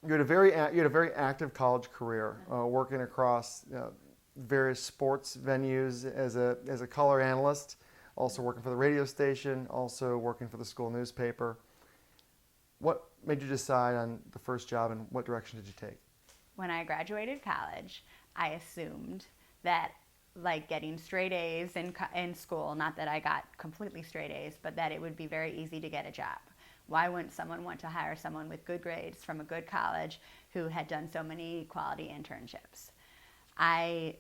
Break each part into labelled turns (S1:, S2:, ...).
S1: you had a very active college career, working across various sports venues as a color analyst, also working for the radio station, also working for the school newspaper. What made you decide on the first job, and what direction did you take?
S2: When I graduated college, I assumed that, like getting straight A's in school, not that I got completely straight A's, but that it would be very easy to get a job. Why wouldn't someone want to hire someone with good grades from a good college who had done so many quality internships? I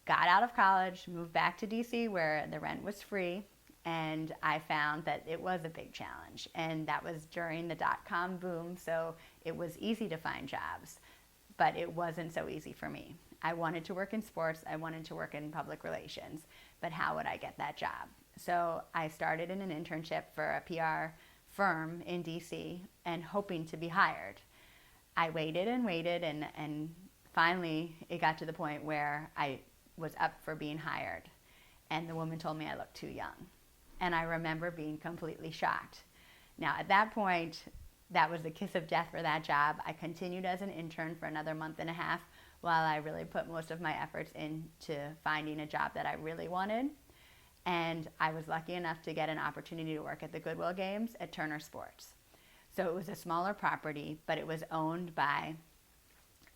S2: got out of college, moved back to DC where the rent was free, and I found that it was a big challenge. And that was during the dot-com boom, so it was easy to find jobs, but it wasn't so easy for me. I wanted to work in sports, I wanted to work in public relations, but how would I get that job? So I started in an internship for a PR firm in DC and hoping to be hired. I waited and waited, and finally it got to the point where I was up for being hired, and the woman told me I looked too young. And I remember being completely shocked. Now at that point, that was the kiss of death for that job. I continued as an intern for another month and a half while I really put most of my efforts into finding a job that I really wanted. And I was lucky enough to get an opportunity to work at the Goodwill Games at Turner Sports. So it was a smaller property, but it was owned by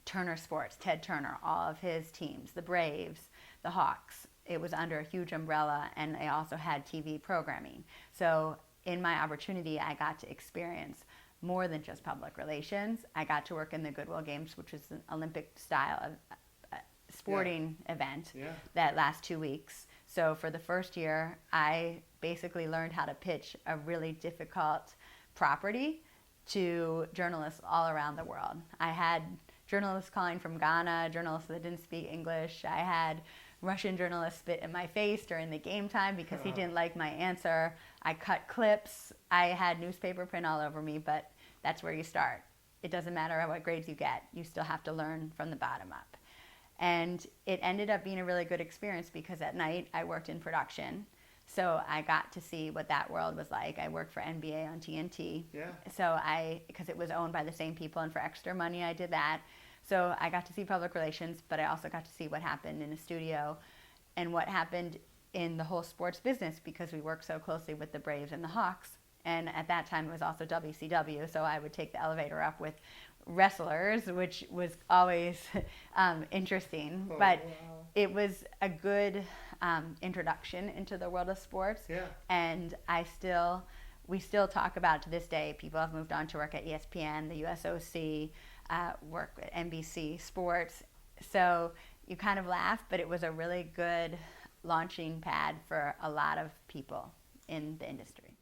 S2: Turner Sports, Ted Turner, all of his teams, the Braves, the Hawks. It was under a huge umbrella, and they also had TV programming. So in my opportunity, I got to experience more than just public relations. I got to work in the Goodwill Games, which is an Olympic style of sporting event that lasts 2 weeks. So for the first year, I basically learned how to pitch a really difficult property to journalists all around the world. I had journalists calling from Ghana, journalists that didn't speak English. I had Russian journalists spit in my face during the game time because he didn't like my answer. I cut clips. I had newspaper print all over me, but that's where you start. It doesn't matter what grades you get. You still have to learn from the bottom up. And it ended up being a really good experience because at night I worked in production. So I got to see what that world was like. I worked for NBA on TNT.
S1: Yeah.
S2: So because it was owned by the same people, and for extra money I did that. So I got to see public relations, but I also got to see what happened in a studio and what happened in the whole sports business because we worked so closely with the Braves and the Hawks. And at that time it was also WCW, so I would take the elevator up with wrestlers, which was always interesting. But
S1: wow.
S2: It was a good introduction into the world of sports.
S1: Yeah.
S2: And we still talk about it to this day. People have moved on to work at ESPN, the USOC, work at NBC Sports. So you kind of laugh, but it was a really good launching pad for a lot of people in the industry.